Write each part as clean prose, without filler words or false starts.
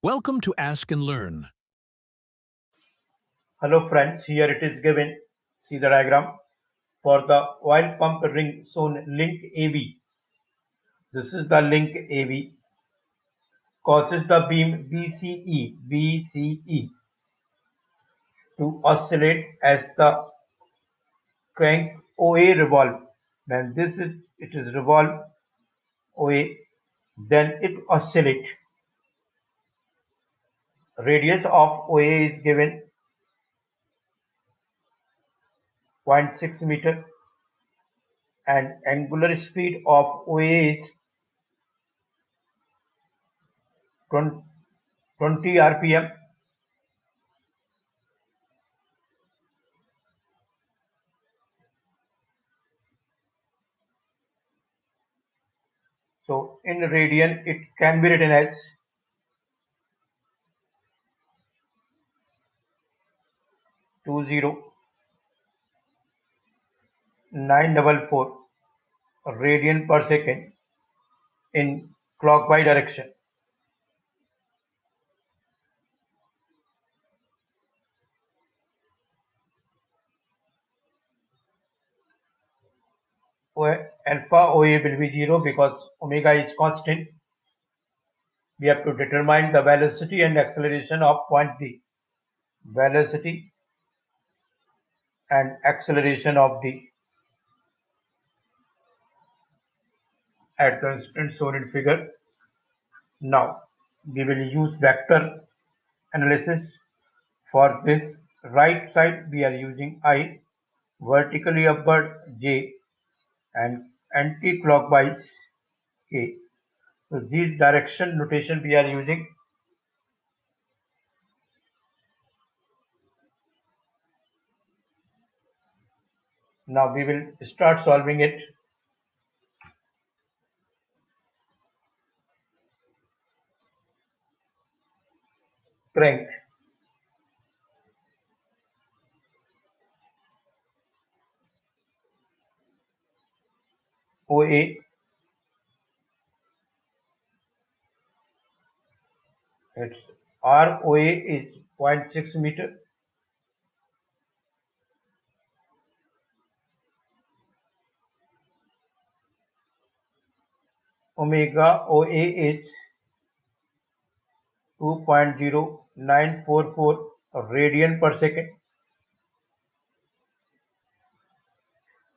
Welcome to Ask and Learn. Hello friends, here it is given. See the diagram. For the oil pump ring shown link AB. This is the link AB. Causes the beam BCE to oscillate as the crank OA revolve. When it is revolve OA, then it oscillate. Radius of OA is given 0.6 meter and angular speed of OA is 20 rpm. So in radian it can be written as 20944 radian per second in clockwise direction. Alpha OA will be 0 because omega is constant. We have to determine the velocity and acceleration of point D. Velocity and acceleration of D at the instant shown in figure. Now we will use vector analysis. For this right side we are using I, vertically upward J and anti-clockwise K. So these direction notation we are using. Now we will start solving it. Crank. OA, its ROA is 0.6 meter. Omega OA is 2.0944 radian per second.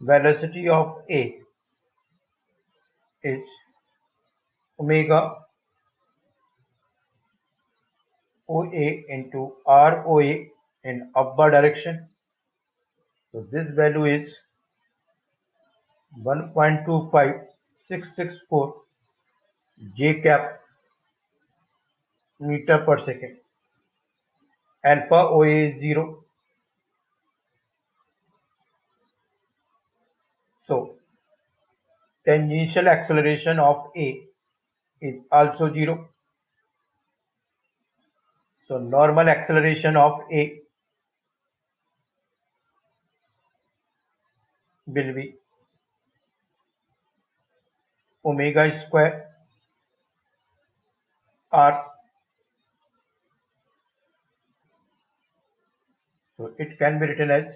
Velocity of A is omega OA into ROA in upward direction. So this value is 1.25664 J cap meter per second. Alpha OA is 0. So tangential acceleration of A is also 0. So normal acceleration of A will be omega square R. So it can be written as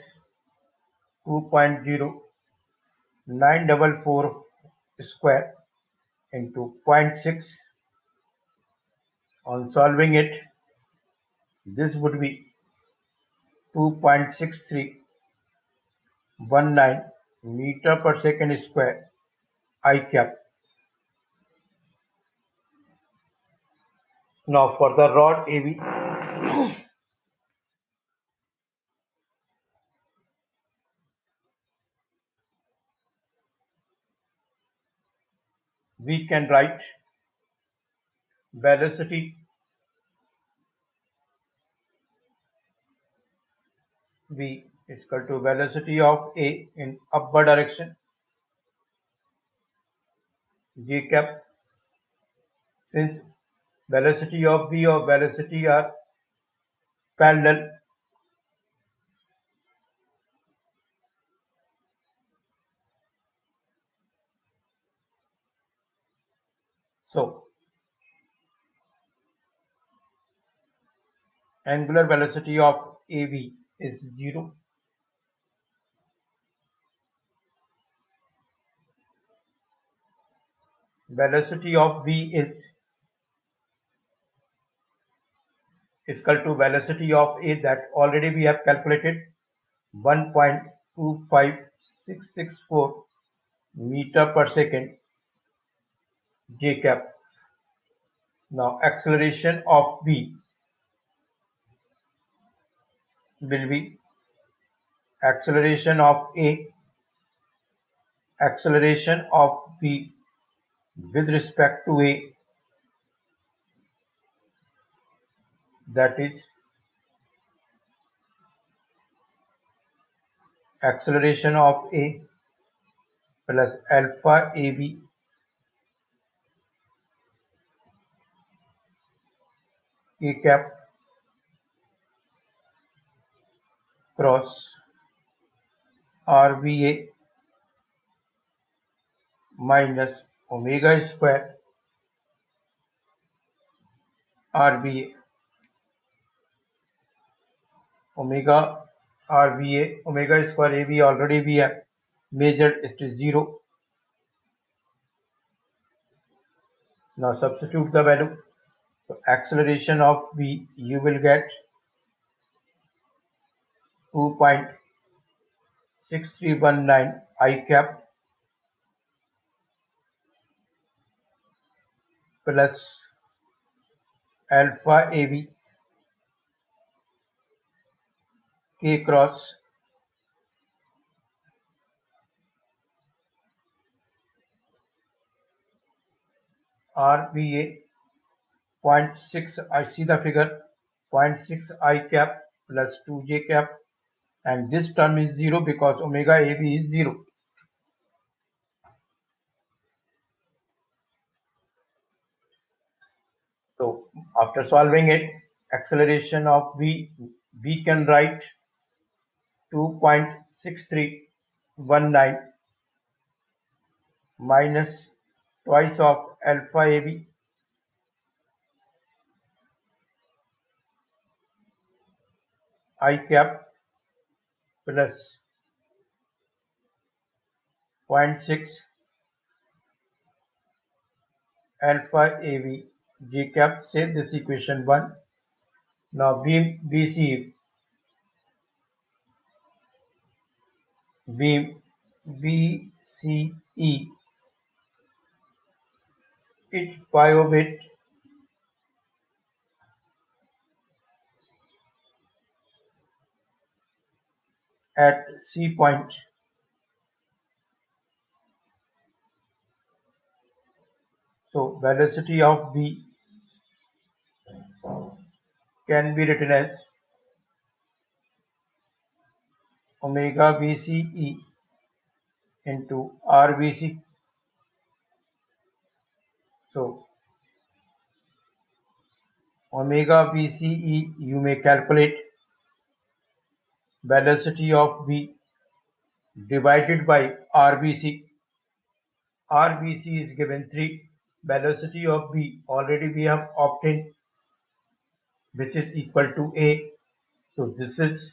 2.0944 square into 0.6. On solving it, this would be 2.6319 meter per second square I cap. Now for the rod AB, we can write velocity V is equal to velocity of A in upward direction J cap. Since velocity of V or velocity are parallel, so Angular velocity of AB is 0. Velocity of V is equal to velocity of A that already we have calculated 1.25664 meter per second j cap. Now acceleration of V will be acceleration of A, acceleration of V with respect to A, that is acceleration of A plus alpha AB k cap cross RVA minus omega square RVA. Omega RVA, omega square AB already we have measured, it is 0. Now substitute the value. So acceleration of V you will get 2.6319 I cap plus alpha AB k cross RVA 0.6, I see the figure, 0.6 I cap plus 2j cap, and this term is 0 because omega AB is 0. So after solving it, acceleration of V, we can write 2.6319 minus twice of alpha AB I cap plus 0.6 alpha AB J cap. Say this equation 1. Now beam BC, beam BCE, each pivot at C point. So velocity of V can be written as omega BCE into RBC. So omega BCE you may calculate velocity of V divided by RBC. RBC is given 3. Velocity of V already we have obtained, which is equal to A. So this is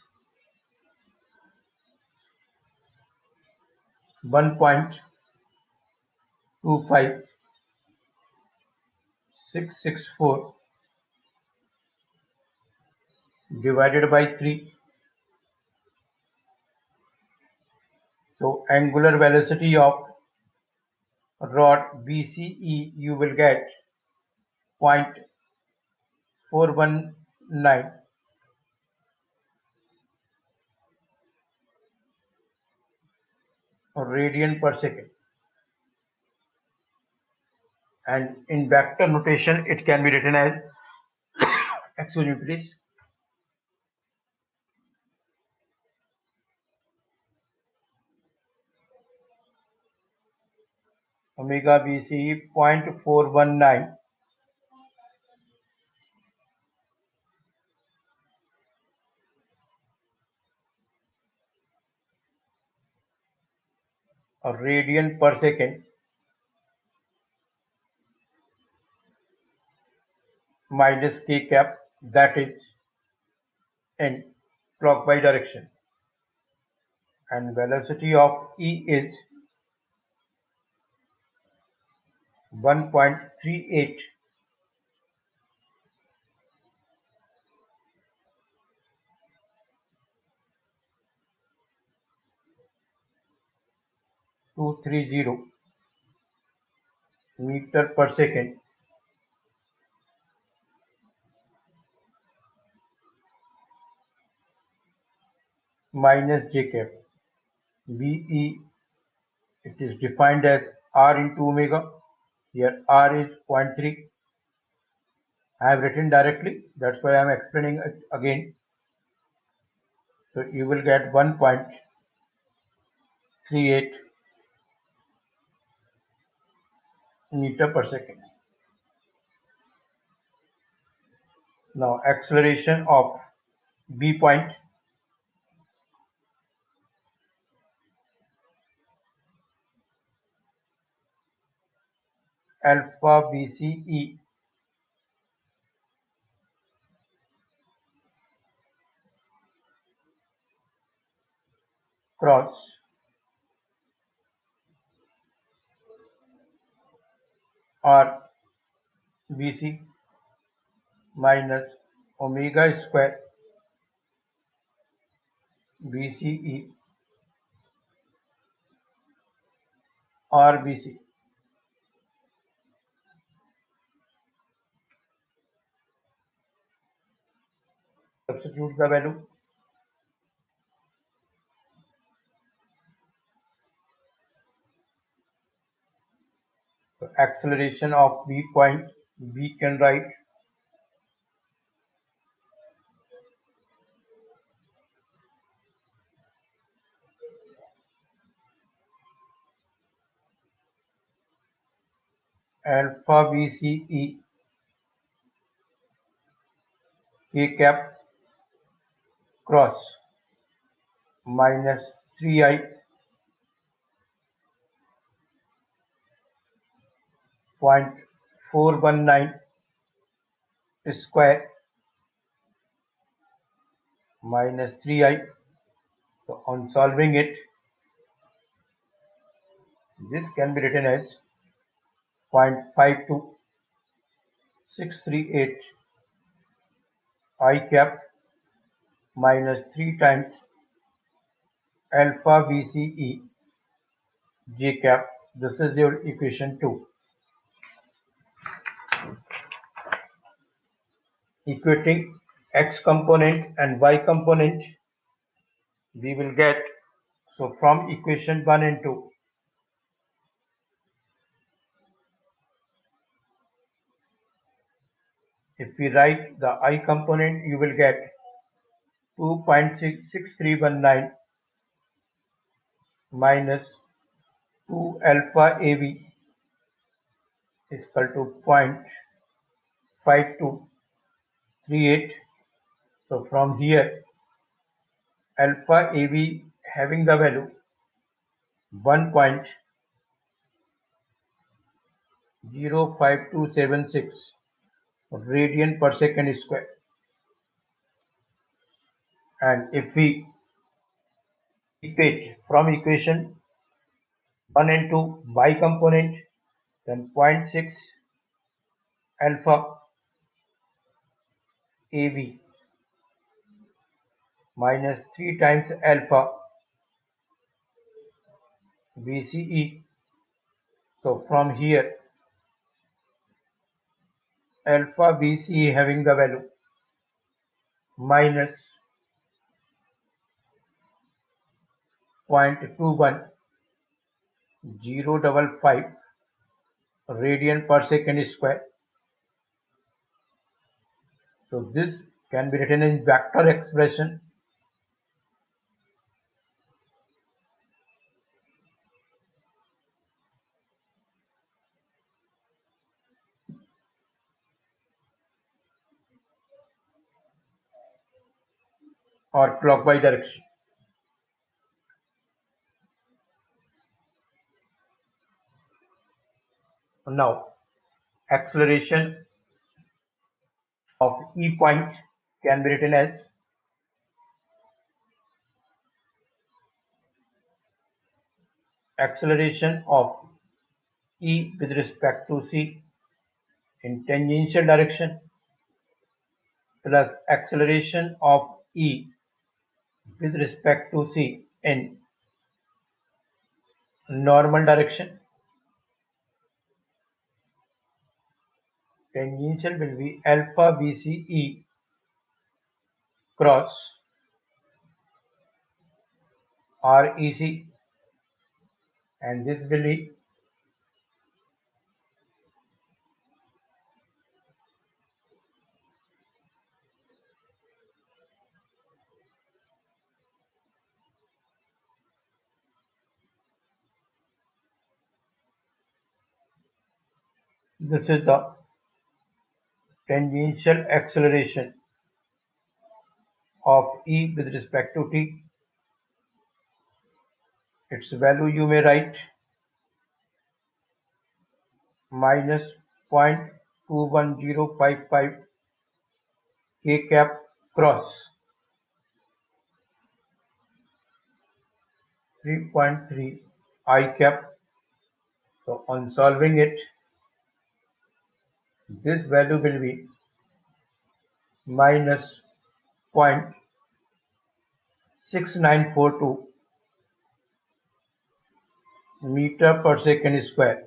1.25664 divided by 3. So angular velocity of rod BCE you will get 0.419 radian per second, and in vector notation it can be written as excuse me please, omega BCE 0.419 radian per second minus k cap, that is in clockwise direction, and velocity of E is 1.38 230 meter per second minus j cap. VE, it is defined as R into omega. Here R is 0.3. I have written directly, that's why I am explaining it again. So you will get 1.38 meter per second. Now acceleration of B point alpha BCE cross R BC minus omega square BCE RBC. Substitute the value. So acceleration of B point, we can write alpha BCE K cap cross minus 3I 0.419 square minus 3I. So on solving it, this can be written as 0.52638 I cap minus 3 times alpha BCE J cap. This is your equation 2. Equating x component and y component, we will get, so from equation 1 and 2, if we write the I component, you will get 2.6319 minus 2 alpha AB is equal to 0.5238. So from here, alpha AB having the value 1.05276 radian per second square. And if we equate from equation 1 and 2 y component, then 0.6 alpha AB minus 3 times alpha BCE. So from here, alpha BCE having the value minus 0.21055 radian per second square. So this can be written in vector expression, or clockwise direction. Now acceleration of E point can be written as acceleration of E with respect to C in tangential direction plus acceleration of E with respect to C in normal direction. Tangential will be alpha VCE cross REC, and this will be this is the tangential acceleration of E with respect to t. Its value you may write minus 0.21055 k cap cross 3.3 I cap. So on solving it, this value will be minus 0.6942 meter per second square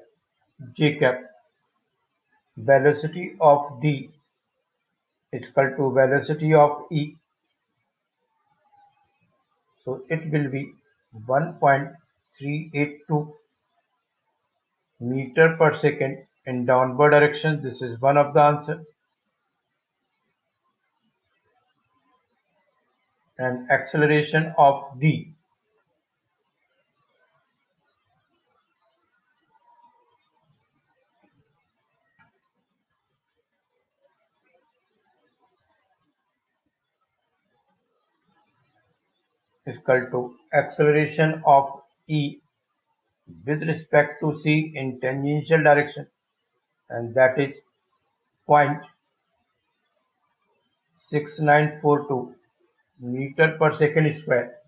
J cap. Velocity of D is equal to velocity of E. So it will be 1.382 meter per second in downward direction. This is one of the answer. And acceleration of D is equal to acceleration of E with respect to C in tangential direction, and that is 0.6942 meter per second square.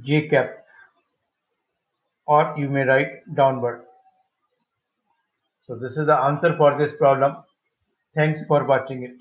J cap, or you may write downward. So this is the answer for this problem. Thanks for watching it.